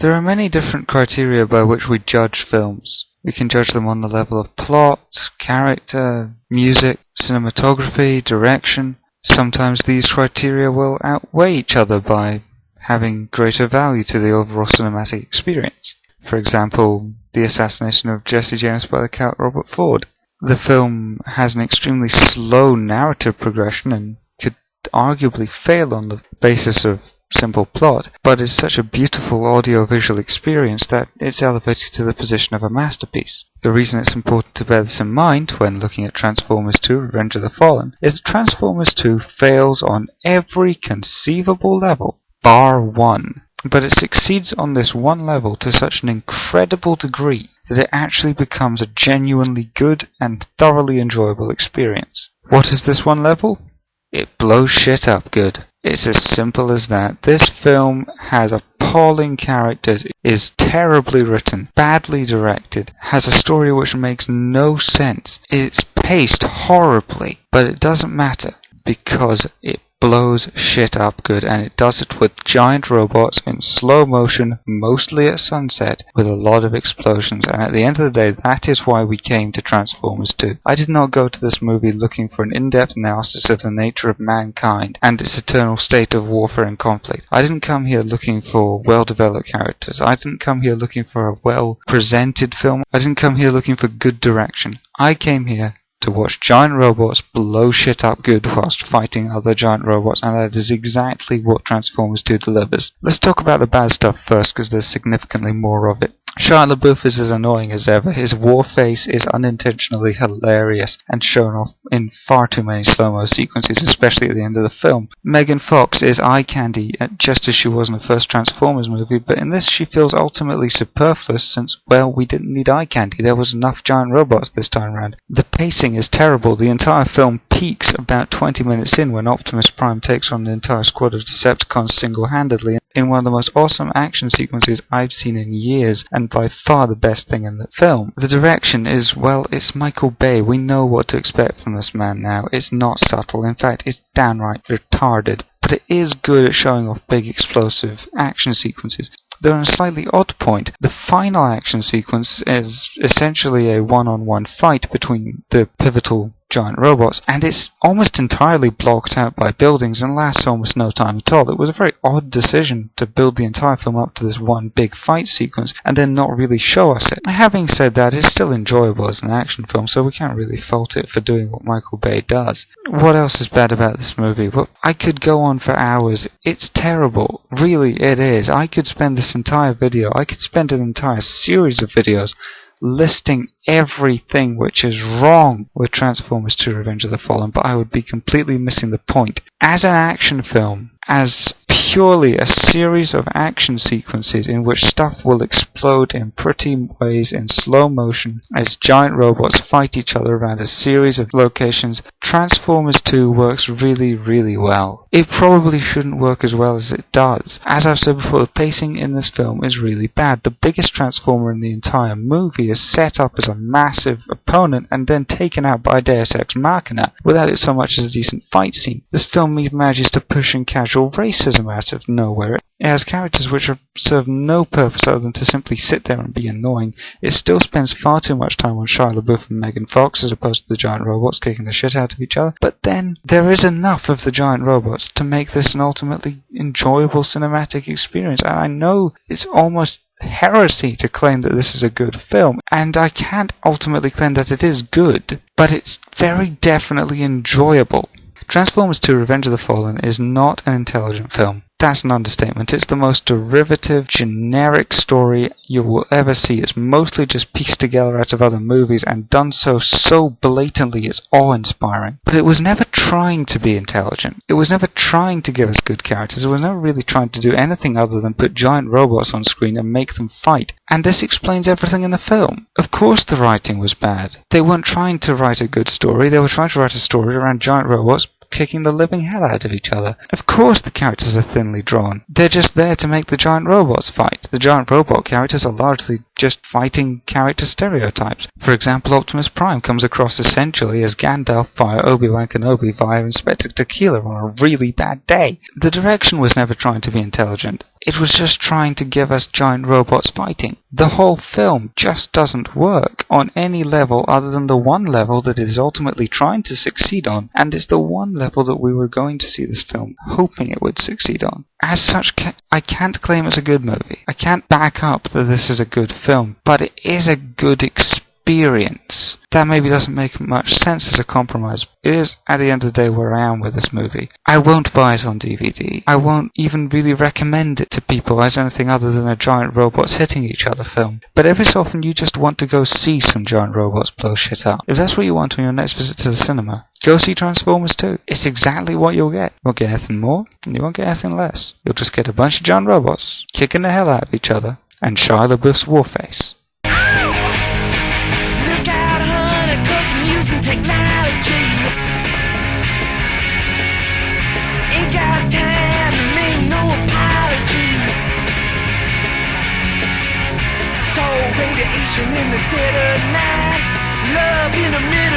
There are many different criteria by which we judge films. We can judge them on the level of plot, character, music, cinematography, direction. Sometimes these criteria will outweigh each other by having greater value to the overall cinematic experience. For example, The Assassination of Jesse James by the Count Robert Ford. The film has an extremely slow narrative progression and could arguably fail on the basis of simple plot, but it's such a beautiful audio-visual experience that it's elevated to the position of a masterpiece. The reason it's important to bear this in mind when looking at Transformers 2 Revenge of the Fallen is that Transformers 2 fails on every conceivable level, bar one. But it succeeds on this one level to such an incredible degree that it actually becomes a genuinely good and thoroughly enjoyable experience. What is this one level? It blows shit up good. It's as simple as that. This film has appalling characters, is terribly written, badly directed, has a story which makes no sense. It's paced horribly, but it doesn't matter because it blows shit up good, and it does it with giant robots in slow motion, mostly at sunset, with a lot of explosions, and at the end of the day, that is why we came to Transformers 2. I did not go to this movie looking for an in-depth analysis of the nature of mankind and its eternal state of warfare and conflict. I didn't come here looking for well-developed characters. I didn't come here looking for a well-presented film. I didn't come here looking for good direction. I came here to watch giant robots blow shit up good whilst fighting other giant robots, and that is exactly what Transformers 2 delivers. Let's talk about the bad stuff first, because there's significantly more of it. Shia LaBeouf is as annoying as ever. His war face is unintentionally hilarious and shown off in far too many slow-mo sequences, especially at the end of the film. Megan Fox is eye candy, just as she was in the first Transformers movie, but in this she feels ultimately superfluous since, well, we didn't need eye candy. There was enough giant robots this time around. The pacing is terrible. The entire film peaks about 20 minutes in when Optimus Prime takes on an entire squad of Decepticons single-handedly in one of the most awesome action sequences I've seen in years, and by far the best thing in the film. The direction is, well, it's Michael Bay. We know what to expect from this man now. It's not subtle. In fact, it's downright retarded. But it is good at showing off big explosive action sequences. Though on a slightly odd point, the final action sequence is essentially a one-on-one fight between the pivotal giant robots, and it's almost entirely blocked out by buildings and lasts almost no time at all. It was a very odd decision to build the entire film up to this one big fight sequence and then not really show us it. Having said that, it's still enjoyable as an action film, so we can't really fault it for doing what Michael Bay does. What else is bad about this movie? Well, I could go on for hours. It's terrible. Really, it is. I could spend this entire video, I could spend an entire series of videos listing everything which is wrong with Transformers 2 Revenge of the Fallen, but I would be completely missing the point. As an action film, as purely a series of action sequences in which stuff will explode in pretty ways in slow motion as giant robots fight each other around a series of locations, Transformers 2 works really, really well. It probably shouldn't work as well as it does. As I've said before, the pacing in this film is really bad. The biggest Transformer in the entire movie is set up as a massive opponent and then taken out by Deus Ex Machina without it so much as a decent fight scene. This film even manages to push in casual racism out of nowhere. It has characters which serve no purpose other than to simply sit there and be annoying. It still spends far too much time on Shia LaBeouf and Megan Fox as opposed to the giant robots kicking the shit out of each other. But then, there is enough of the giant robots to make this an ultimately enjoyable cinematic experience. And I know it's almost heresy to claim that this is a good film, and I can't ultimately claim that it is good, but it's very definitely enjoyable. Transformers 2 Revenge of the Fallen is not an intelligent film. That's an understatement. It's the most derivative, generic story you will ever see. It's mostly just pieced together out of other movies and done so blatantly it's awe-inspiring. But it was never trying to be intelligent. It was never trying to give us good characters. It was never really trying to do anything other than put giant robots on screen and make them fight. And this explains everything in the film. Of course the writing was bad. They weren't trying to write a good story. They were trying to write a story around giant robots kicking the living hell out of each other. Of course the characters are thinly drawn. They're just there to make the giant robots fight. The giant robot characters are largely just fighting character stereotypes. For example, Optimus Prime comes across essentially as Gandalf via Obi-Wan Kenobi via Inspector Tequila on a really bad day. The direction was never trying to be intelligent. It was just trying to give us giant robots fighting. The whole film just doesn't work on any level other than the one level that it is ultimately trying to succeed on, and it's the one level that we were going to see this film hoping it would succeed on. As such, I can't claim it's a good movie. I can't back up that this is a good film, but it is a good experience. That maybe doesn't make much sense as a compromise. It is, at the end of the day, where I am with this movie. I won't buy it on DVD. I won't even really recommend it to people as anything other than a giant robots hitting each other film. But every so often you just want to go see some giant robots blow shit up. If that's what you want on your next visit to the cinema, go see Transformers 2. It's exactly what you'll get. You won't get anything more, and you won't get anything less. You'll just get a bunch of giant robots kicking the hell out of each other, and Shia LaBeouf's Warface. Technology ain't got time to make no apology. So radiation in the dead of night, love in the middle.